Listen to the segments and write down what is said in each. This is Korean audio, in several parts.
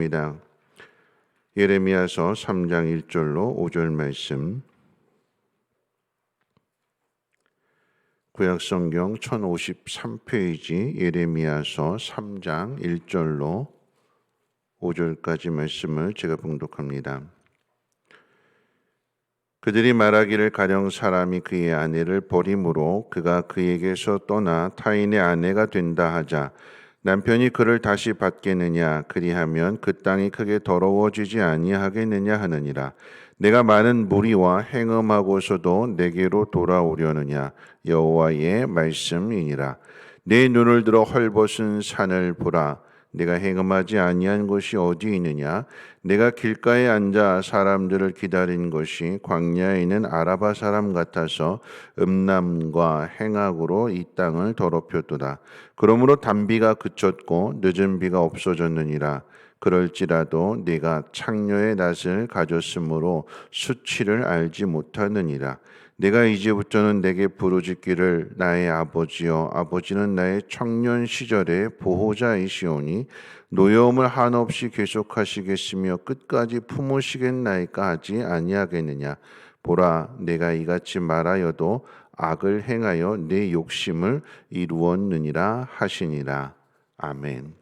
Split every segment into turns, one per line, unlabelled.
입니다. 예레미야서 3장 1절로 5절 말씀, 구약성경 1053페이지 예레미야서 3장 1절로 5절까지 말씀을 제가 봉독합니다. 그들이 말하기를 가령 사람이 그의 아내를 버림으로 그가 그에게서 떠나 타인의 아내가 된다 하자 남편이 그를 다시 받겠느냐? 그리하면 그 땅이 크게 더러워지지 아니하겠느냐 하느니라. 내가 많은 무리와 행음하고서도 내게로 돌아오려느냐? 여호와의 말씀이니라. 내 눈을 들어 헐벗은 산을 보라. 내가 행음하지 아니한 곳이 어디 있느냐? 내가 길가에 앉아 사람들을 기다린 것이 광야에 있는 아라바 사람 같아서 음란과 행악으로 이 땅을 더럽혔도다. 그러므로 단비가 그쳤고 늦은 비가 없어졌느니라. 그럴지라도 네가 창녀의 낯을 가졌으므로 수치를 알지 못하느니라. 내가 이제부터는 내게 부르짖기를 나의 아버지여, 아버지는 나의 청년 시절의 보호자이시오니 노여움을 한없이 계속하시겠으며 끝까지 품으시겠나이까 하지 아니하겠느냐. 보라, 내가 이같이 말하여도 악을 행하여 내 욕심을 이루었느니라 하시니라. 아멘.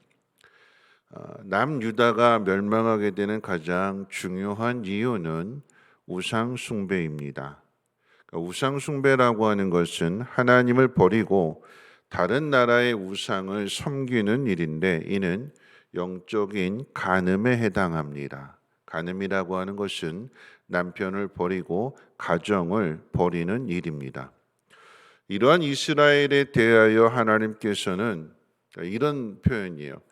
남유다가 멸망하게 되는 가장 중요한 이유는 우상 숭배입니다. 우상 숭배라고 하는 것은 하나님을 버리고 다른 나라의 우상을 섬기는 일인데 이는 영적인 간음에 해당합니다. 간음이라고 하는 것은 남편을 버리고 가정을 버리는 일입니다. 이러한 이스라엘에 대하여 하나님께서는 이런 표현이에요.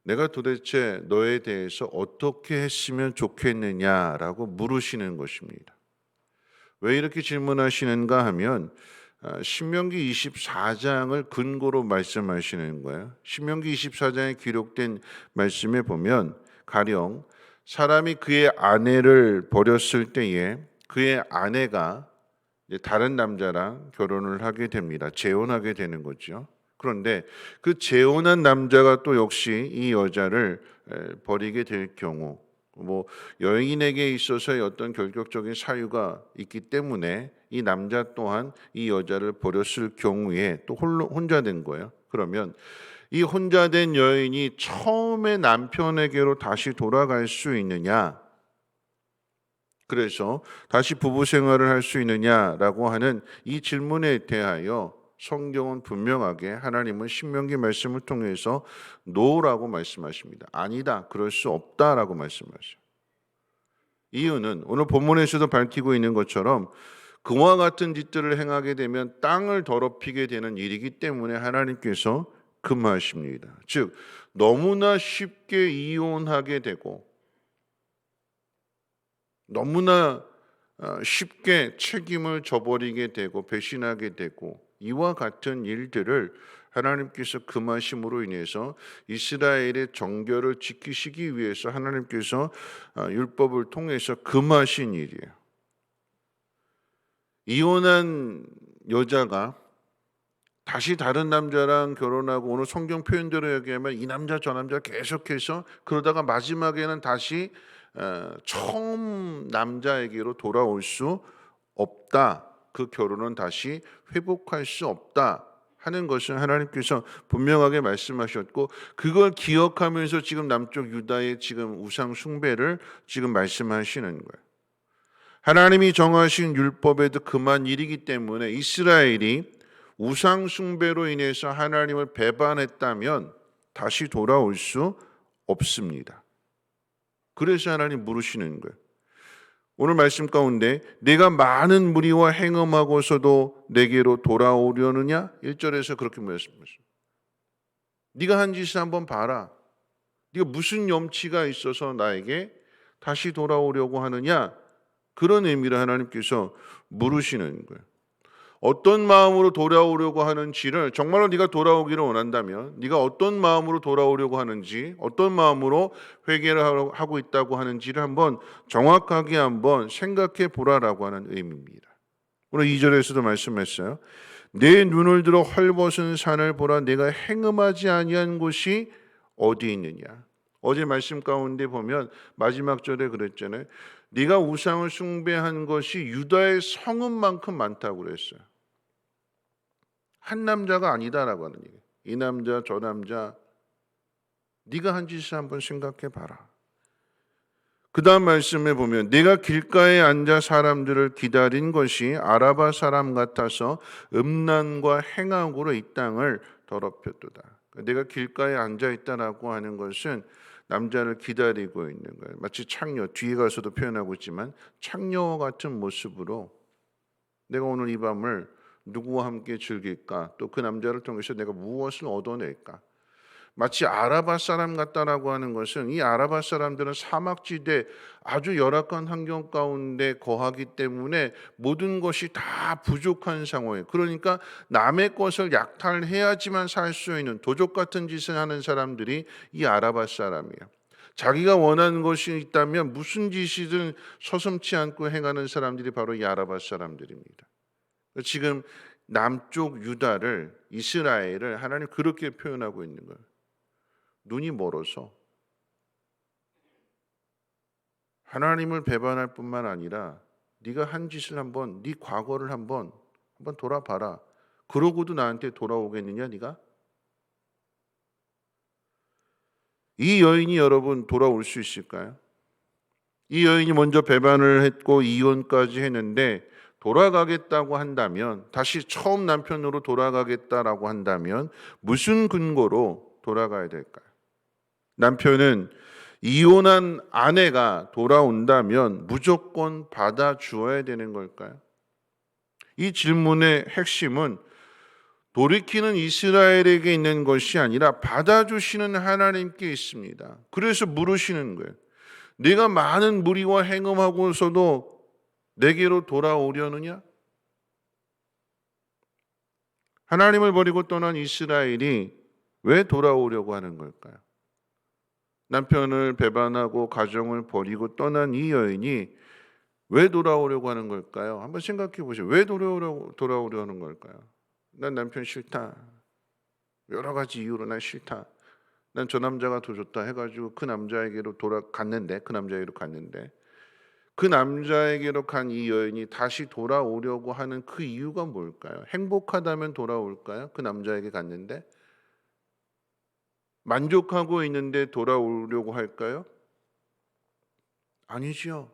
내가 도대체 너에 대해서 어떻게 했으면 좋겠느냐라고 물으시는 것입니다. 왜 이렇게 질문하시는가 하면 신명기 24장을 근거로 말씀하시는 거예요. 신명기 24장에 기록된 말씀에 보면 가령 사람이 그의 아내를 버렸을 때에 그의 아내가 다른 남자랑 결혼을 하게 됩니다. 재혼하게 되는 거죠. 그런데 그 재혼한 남자가 또 역시 이 여자를 버리게 될 경우 여인에게 있어서의 어떤 결격적인 사유가 있기 때문에 이 남자 또한 이 여자를 버렸을 경우에 또 혼자 된 거예요. 그러면 이 혼자 된 여인이 처음에 남편에게로 다시 돌아갈 수 있느냐? 그래서 다시 부부 생활을 할 수 있느냐라고 하는 이 질문에 대하여 성경은 분명하게 하나님은 신명기 말씀을 통해서 노라고 말씀하십니다. 아니다, 그럴 수 없다라고 말씀하셔요. 이유는 오늘 본문에서도 밝히고 있는 것처럼 그와 같은 짓들을 행하게 되면 땅을 더럽히게 되는 일이기 때문에 하나님께서 금하십니다. 즉 너무나 쉽게 이혼하게 되고 너무나 쉽게 책임을 져버리게 되고 배신하게 되고 이와 같은 일들을 하나님께서 금하심으로 인해서 이스라엘의 정결을 지키시기 위해서 하나님께서 율법을 통해서 금하신 일이에요. 이혼한 여자가 다시 다른 남자랑 결혼하고 오늘 성경 표현대로 얘기하면 이 남자 저 남자 계속해서 그러다가 마지막에는 다시 처음 남자에게로 돌아올 수 없다. 그 결혼은 다시 회복할 수 없다 하는 것은 하나님께서 분명하게 말씀하셨고 그걸 기억하면서 지금 남쪽 유다의 지금 우상 숭배를 지금 말씀하시는 거예요. 하나님이 정하신 율법에도 금한 일이기 때문에 이스라엘이 우상 숭배로 인해서 하나님을 배반했다면 다시 돌아올 수 없습니다. 그래서 하나님 물으시는 거예요. 오늘 말씀 가운데 내가 많은 무리와 행음하고서도 내게로 돌아오려느냐? 1절에서 그렇게 말씀하십니다. 네가 한 짓을 한번 봐라. 네가 무슨 염치가 있어서 나에게 다시 돌아오려고 하느냐? 그런 의미로 하나님께서 물으시는 거예요. 어떤 마음으로 돌아오려고 하는지를 정말로 네가 돌아오기를 원한다면 네가 어떤 마음으로 돌아오려고 하는지 어떤 마음으로 회개를 하고 있다고 하는지를 한번 정확하게 한번 생각해 보라라고 하는 의미입니다. 오늘 2절에서도 말씀했어요. 내 눈을 들어 헐벗은 산을 보라. 내가 행음하지 아니한 곳이 어디 있느냐. 어제 말씀 가운데 보면 마지막 절에 그랬잖아요. 네가 우상을 숭배한 것이 유다의 성읍만큼 많다고 그랬어요. 한 남자가 아니다라고 하는 얘기예요. 이 남자 저 남자 네가 한 짓을 한번 생각해 봐라. 그 다음 말씀에 보면 네가 길가에 앉아 사람들을 기다린 것이 아라바 사람 같아서 음란과 행악으로 이 땅을 더럽혔도다. 내가 길가에 앉아 있다라고 하는 것은 남자를 기다리고 있는 거예요. 마치 창녀, 뒤에 가서도 표현하고 있지만 창녀와 같은 모습으로 내가 오늘 이 밤을 누구와 함께 즐길까? 또 그 남자를 통해서 내가 무엇을 얻어낼까? 마치 아라바 사람 같다라고 하는 것은 이 아라바 사람들은 사막지대 아주 열악한 환경 가운데 거하기 때문에 모든 것이 다 부족한 상황이에요. 그러니까 남의 것을 약탈해야지만 살 수 있는 도적 같은 짓을 하는 사람들이 이 아라바 사람이에요. 자기가 원하는 것이 있다면 무슨 짓이든 서슴지 않고 행하는 사람들이 바로 이 아라바 사람들입니다. 지금 남쪽 유다를 이스라엘을 하나님 그렇게 표현하고 있는 거예요. 눈이 멀어서 하나님을 배반할 뿐만 아니라 네가 한 짓을 한번 네 과거를 한번 돌아봐라. 그러고도 나한테 돌아오겠느냐 네가? 이 여인이 여러분 돌아올 수 있을까요? 이 여인이 먼저 배반을 했고 이혼까지 했는데 돌아가겠다고 한다면 다시 처음 남편으로 돌아가겠다라고 한다면 무슨 근거로 돌아가야 될까요? 남편은 이혼한 아내가 돌아온다면 무조건 받아주어야 되는 걸까요? 이 질문의 핵심은 돌이키는 이스라엘에게 있는 것이 아니라 받아주시는 하나님께 있습니다. 그래서 물으시는 거예요. 네가 많은 무리와 행음하고서도 내게로 돌아오려느냐? 하나님을 버리고 떠난 이스라엘이 왜 돌아오려고 하는 걸까요? 남편을 배반하고 가정을 버리고 떠난 이 여인이 왜 돌아오려고 하는 걸까요? 한번 생각해 보세요. 왜 돌아오려는 걸까요? 난 남편 싫다. 여러 가지 이유로 난 싫다. 난 저 남자가 더 좋다 해가지고 그 남자에게로 갔는데 그 남자에게로 간 이 여인이 다시 돌아오려고 하는 그 이유가 뭘까요? 행복하다면 돌아올까요? 그 남자에게 갔는데 만족하고 있는데 돌아오려고 할까요? 아니지요.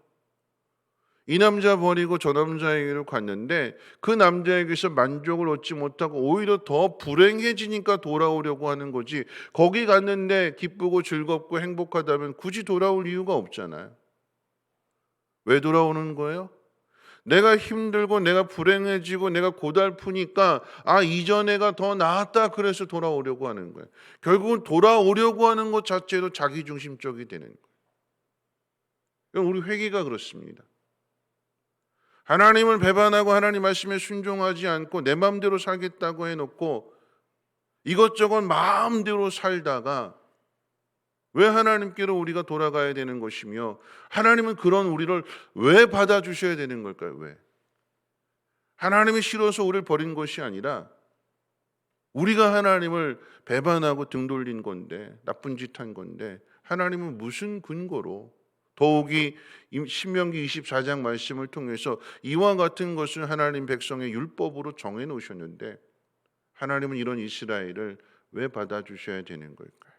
이 남자 버리고 저 남자에게로 갔는데 그 남자에게서 만족을 얻지 못하고 오히려 더 불행해지니까 돌아오려고 하는 거지. 거기 갔는데 기쁘고 즐겁고 행복하다면 굳이 돌아올 이유가 없잖아요. 왜 돌아오는 거예요? 내가 힘들고 내가 불행해지고 내가 고달프니까 이전 애가 더 나았다 그래서 돌아오려고 하는 거예요. 결국은 돌아오려고 하는 것 자체도 자기중심적이 되는 거예요. 우리 회개가 그렇습니다. 하나님을 배반하고 하나님 말씀에 순종하지 않고 내 마음대로 살겠다고 해놓고 이것저것 마음대로 살다가 왜 하나님께로 우리가 돌아가야 되는 것이며 하나님은 그런 우리를 왜 받아주셔야 되는 걸까요? 왜? 하나님이 싫어서 우리를 버린 것이 아니라 우리가 하나님을 배반하고 등 돌린 건데 나쁜 짓 한 건데 하나님은 무슨 근거로 더욱이 신명기 24장 말씀을 통해서 이와 같은 것을 하나님 백성의 율법으로 정해 놓으셨는데 하나님은 이런 이스라엘을 왜 받아주셔야 되는 걸까요?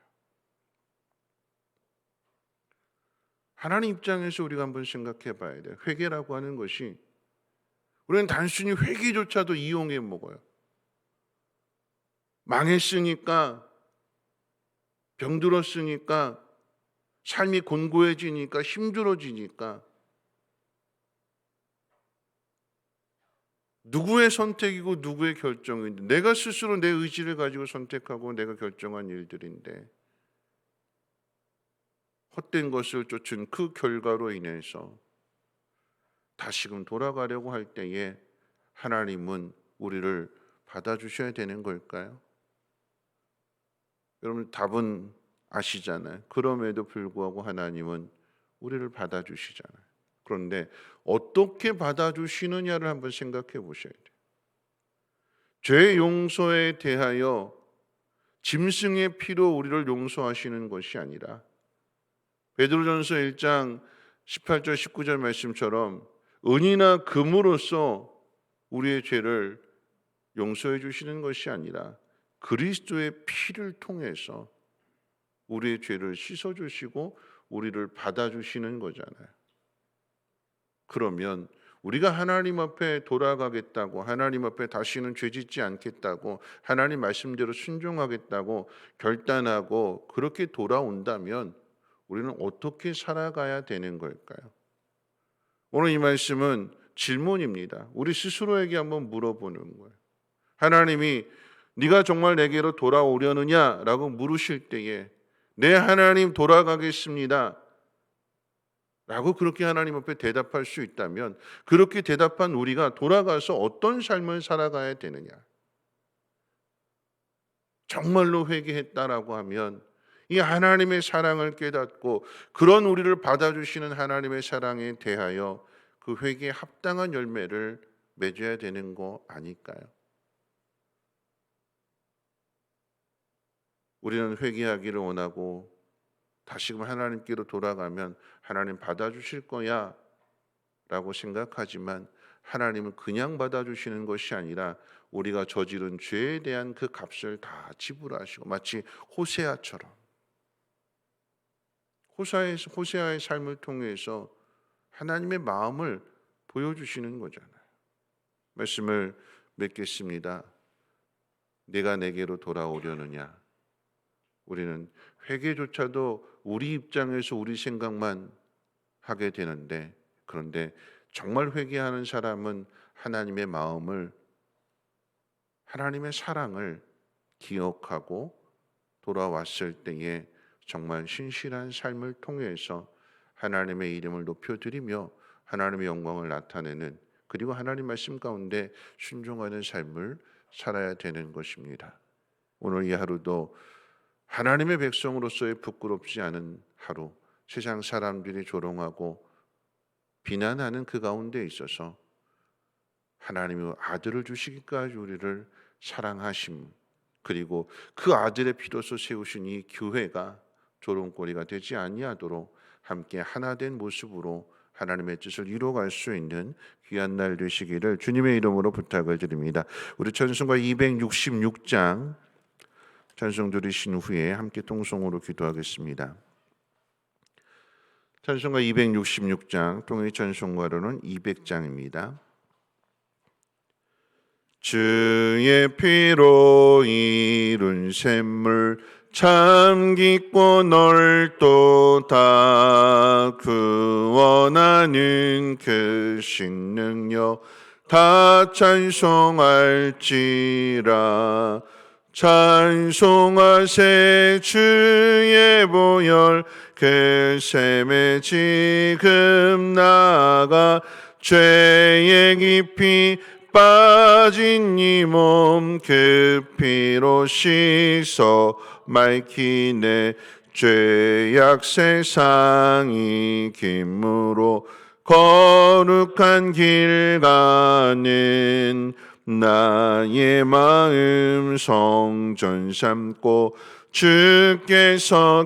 하나님 입장에서 우리가 한번 생각해 봐야 돼요. 회개라고 하는 것이 우리는 단순히 회개조차도 이용해 먹어요. 망했으니까 병들었으니까 삶이 곤고해지니까 힘들어지니까 누구의 선택이고 누구의 결정인데 내가 스스로 내 의지를 가지고 선택하고 내가 결정한 일들인데 헛된 것을 쫓은 그 결과로 인해서 다시금 돌아가려고 할 때에 하나님은 우리를 받아주셔야 되는 걸까요? 여러분 답은 아시잖아요. 그럼에도 불구하고 하나님은 우리를 받아주시잖아요. 그런데 어떻게 받아주시느냐를 한번 생각해 보셔야 돼요. 죄 용서에 대하여 짐승의 피로 우리를 용서하시는 것이 아니라 베드로전서 1장 18절 19절 말씀처럼 은이나 금으로써 우리의 죄를 용서해 주시는 것이 아니라 그리스도의 피를 통해서 우리의 죄를 씻어 주시고 우리를 받아 주시는 거잖아요. 그러면 우리가 하나님 앞에 돌아가겠다고, 하나님 앞에 다시는 죄짓지 않겠다고, 하나님 말씀대로 순종하겠다고 결단하고 그렇게 돌아온다면 우리는 어떻게 살아가야 되는 걸까요? 오늘 이 말씀은 질문입니다. 우리 스스로에게 한번 물어보는 거예요. 하나님이 네가 정말 내게로 돌아오려느냐라고 물으실 때에 네 하나님 돌아가겠습니다 라고 그렇게 하나님 앞에 대답할 수 있다면 그렇게 대답한 우리가 돌아가서 어떤 삶을 살아가야 되느냐. 정말로 회개했다라고 하면 이 하나님의 사랑을 깨닫고 그런 우리를 받아주시는 하나님의 사랑에 대하여 그 회개에 합당한 열매를 맺어야 되는 거 아닐까요? 우리는 회개하기를 원하고 다시금 하나님께로 돌아가면 하나님 받아주실 거야 라고 생각하지만 하나님은 그냥 받아주시는 것이 아니라 우리가 저지른 죄에 대한 그 값을 다 지불하시고 마치 호세아처럼 호세아의 삶을 통해서 하나님의 마음을 보여주시는 거잖아요. 말씀을 맺겠습니다. 내가 내게로 돌아오려느냐. 우리는 회개조차도 우리 입장에서 우리 생각만 하게 되는데 그런데 정말 회개하는 사람은 하나님의 마음을 하나님의 사랑을 기억하고 돌아왔을 때에 정말 신실한 삶을 통해서 하나님의 이름을 높여드리며 하나님의 영광을 나타내는 그리고 하나님 말씀 가운데 순종하는 삶을 살아야 되는 것입니다. 오늘 이 하루도 하나님의 백성으로서의 부끄럽지 않은 하루, 세상 사람들이 조롱하고 비난하는 그 가운데 있어서 하나님의 아들을 주시기까지 우리를 사랑하심, 그리고 그 아들의 피로서 세우신 이 교회가 조롱거리가 되지 아니하도록 함께 하나 된 모습으로 하나님의 뜻을 이루어갈 수 있는 귀한 날 되시기를 주님의 이름으로 부탁을 드립니다. 우리 찬송가 266장 찬송 들으신 후에 함께 통성으로 기도하겠습니다. 찬송가 266장, 통일 찬송가로는 200장입니다. 주의 피로 이룬 샘물 참 깊고 넓도다. 구원하는 그 신능력 다 찬송할지라. 찬송하세 주의 보혈 그 샘에 지금 나가 죄의 깊이 빠진 이 몸 그 피로 씻어 맑히네. 죄악 세상이 김으로 거룩한 길 가는 나의 마음 성전 삼고 주께서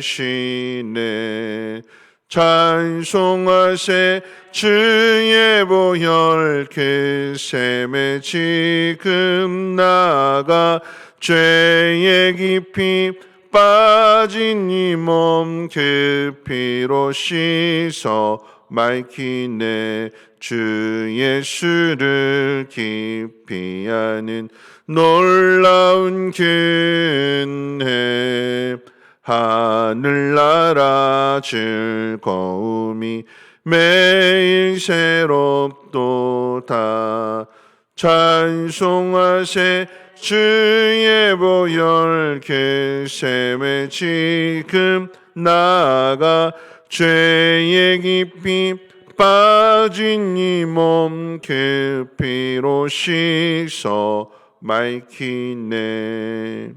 계시네. 찬송하세 주의 보혈 그 샘에 지금 나가 죄의 깊이 빠진 이 몸 그 피로 씻어 맑히네. 주 예수를 깊이 아는 놀라운 근혜 하늘나라 즐거움이 매일 새롭도다. 찬송하세 주의 보혈 그 샘에 지금 나가 죄의 깊이 빠진 이 몸 그 피로 씻어 맑히네.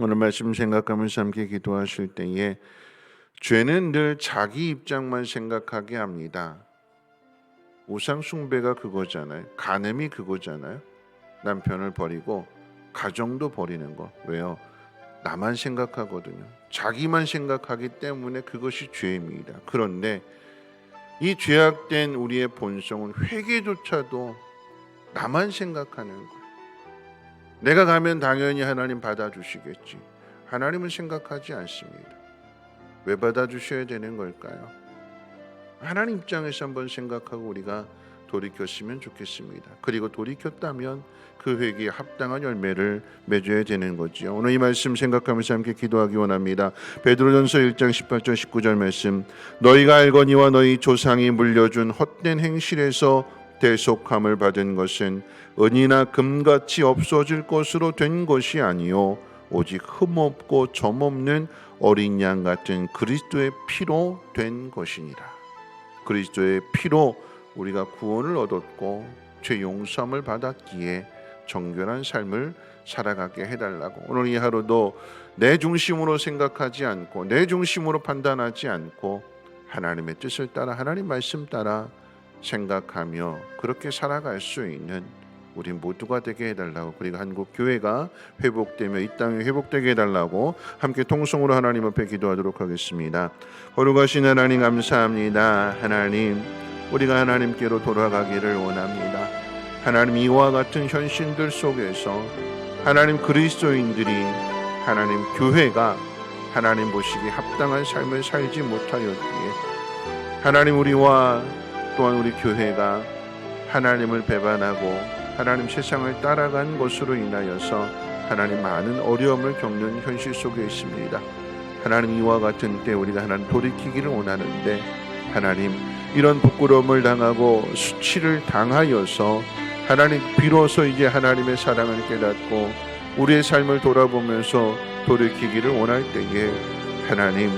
오늘 말씀 생각하면서 함께 기도하실 때에 죄는 늘 자기 입장만 생각하게 합니다. 우상 숭배가 그거잖아요. 간음이 그거잖아요. 남편을 버리고 가정도 버리는 거. 왜요? 나만 생각하거든요. 자기만 생각하기 때문에 그것이 죄입니다. 그런데 이 죄악된 우리의 본성은 회개조차도 나만 생각하는 거예요. 내가 가면 당연히 하나님 받아주시겠지. 하나님은 생각하지 않습니다. 왜 받아주셔야 되는 걸까요? 하나님 입장에서 한번 생각하고 우리가 돌이켰으면 좋겠습니다. 그리고 돌이켰다면 그 회개에 합당한 열매를 맺어야 되는 거죠. 오늘 이 말씀 생각하면서 함께 기도하기 원합니다. 베드로전서 1장 18절 19절 말씀, 너희가 알거니와 너희 조상이 물려준 헛된 행실에서 대속함을 받은 것은 은이나 금같이 없어질 것으로 된 것이 아니요 오직 흠없고 점없는 어린 양 같은 그리스도의 피로 된 것이니라. 그리스도의 피로 우리가 구원을 얻었고 죄 용서함을 받았기에 정결한 삶을 살아가게 해달라고, 오늘 이 하루도 내 중심으로 생각하지 않고 내 중심으로 판단하지 않고 하나님의 뜻을 따라 하나님 말씀 따라 생각하며 그렇게 살아갈 수 있는 우리 모두가 되게 해달라고, 그리고 한국 교회가 회복되며 이 땅이 회복되게 해달라고 함께 통성으로 하나님 앞에 기도하도록 하겠습니다. 거룩하신 하나님 감사합니다. 하나님, 우리가 하나님께로 돌아가기를 원합니다. 하나님, 이와 같은 현실들 속에서 하나님 그리스도인들이, 하나님 교회가 하나님 보시기에 합당한 삶을 살지 못하였기에 하나님, 우리와 또한 우리 교회가 하나님을 배반하고 하나님 세상을 따라간 것으로 인하여서 하나님 많은 어려움을 겪는 현실 속에 있습니다. 하나님, 이와 같은 때 우리가 하나님 돌이키기를 원하는데 하나님, 이런 부끄러움을 당하고 수치를 당하여서 하나님 비로소 이제 하나님의 사랑을 깨닫고 우리의 삶을 돌아보면서 돌이키기를 원할 때에 하나님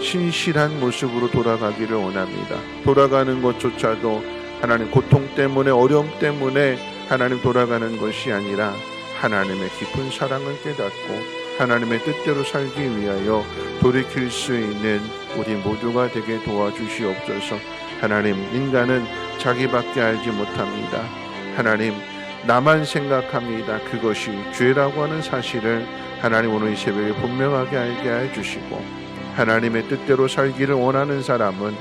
신실한 모습으로 돌아가기를 원합니다. 돌아가는 것조차도 하나님 고통 때문에, 어려움 때문에 하나님 돌아가는 것이 아니라 하나님의 깊은 사랑을 깨닫고 하나님의 뜻대로 살기 위하여 돌이킬 수 있는 우리 모두가 되게 도와주시옵소서. 하나님, 인간은 자기밖에 알지 못합니다. 하나님, 나만 생각합니다. 그것이 죄라고 하는 사실을 하나님 오늘 이 새벽에 분명하게 알게 해주시고, 하나님의 뜻대로 살기를 원하는 사람은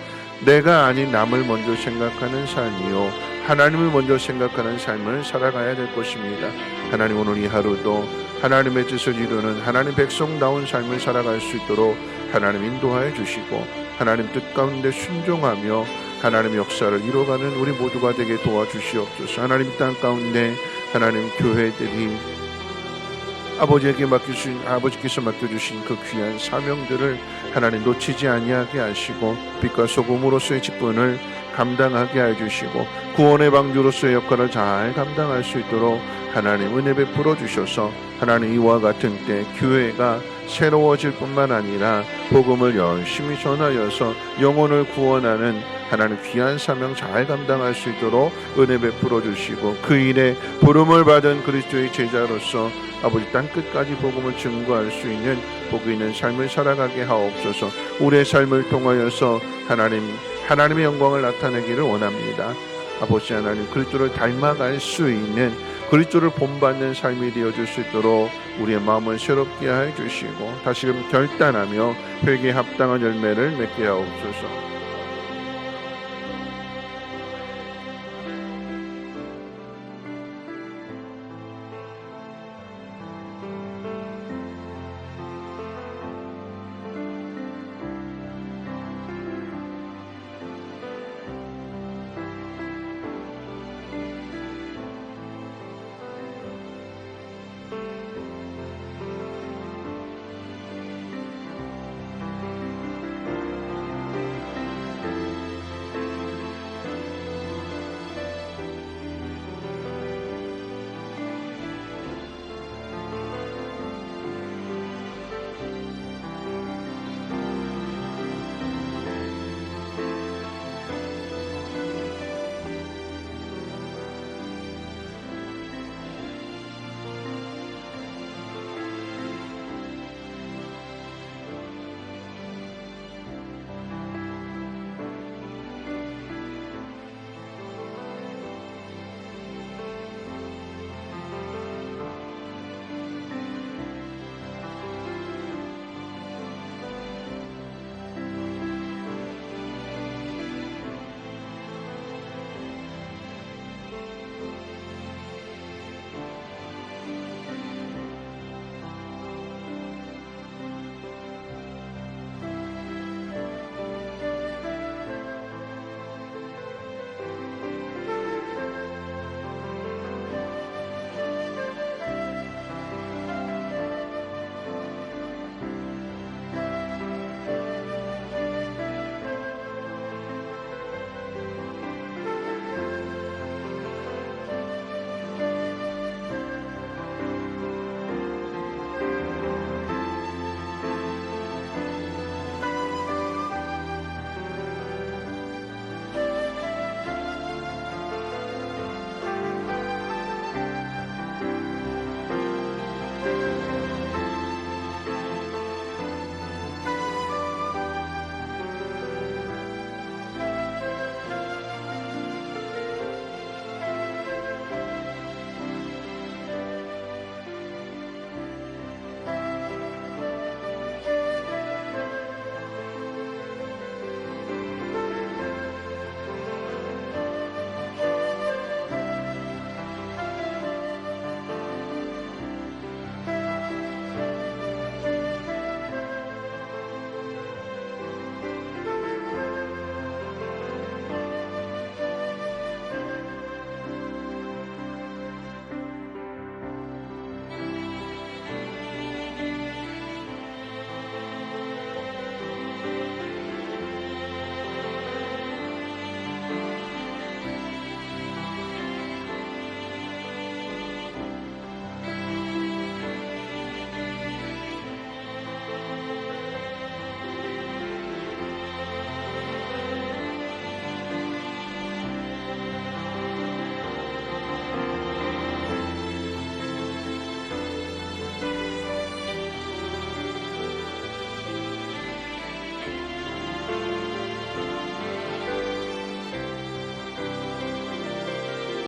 내가 아닌 남을 먼저 생각하는 삶이요 하나님을 먼저 생각하는 삶을 살아가야 될 것입니다. 하나님, 오늘 이 하루도 하나님의 뜻을 이루는 하나님 백성다운 삶을 살아갈 수 있도록 하나님 인도하여 주시고 하나님 뜻 가운데 순종하며 하나님 역사를 이뤄가는 우리 모두가 되게 도와주시옵소서. 하나님 땅 가운데 하나님 교회들이 아버지께서 맡겨주신 그 귀한 사명들을 하나님 놓치지 아니하게 하시고 빛과 소금으로서의 직분을 감당하게 해주시고 구원의 방주로서의 역할을 잘 감당할 수 있도록 하나님 은혜 베풀어 주셔서 하나님 이와 같은 때 교회가 새로워질 뿐만 아니라 복음을 열심히 전하여서 영혼을 구원하는 하나님 귀한 사명 잘 감당할 수 있도록 은혜 베풀어 주시고 그 일에 부름을 받은 그리스도의 제자로서 아버지 땅끝까지 복음을 증거할 수 있는 복 있는 삶을 살아가게 하옵소서. 우리의 삶을 통하여서 하나님의 영광을 나타내기를 원합니다. 아버지 하나님, 그리스도를 닮아갈 수 있는 그리스도를 본받는 삶이 되어줄 수 있도록 우리의 마음을 새롭게 해 주시고 다시금 결단하며 회개에 합당한 열매를 맺게 하옵소서.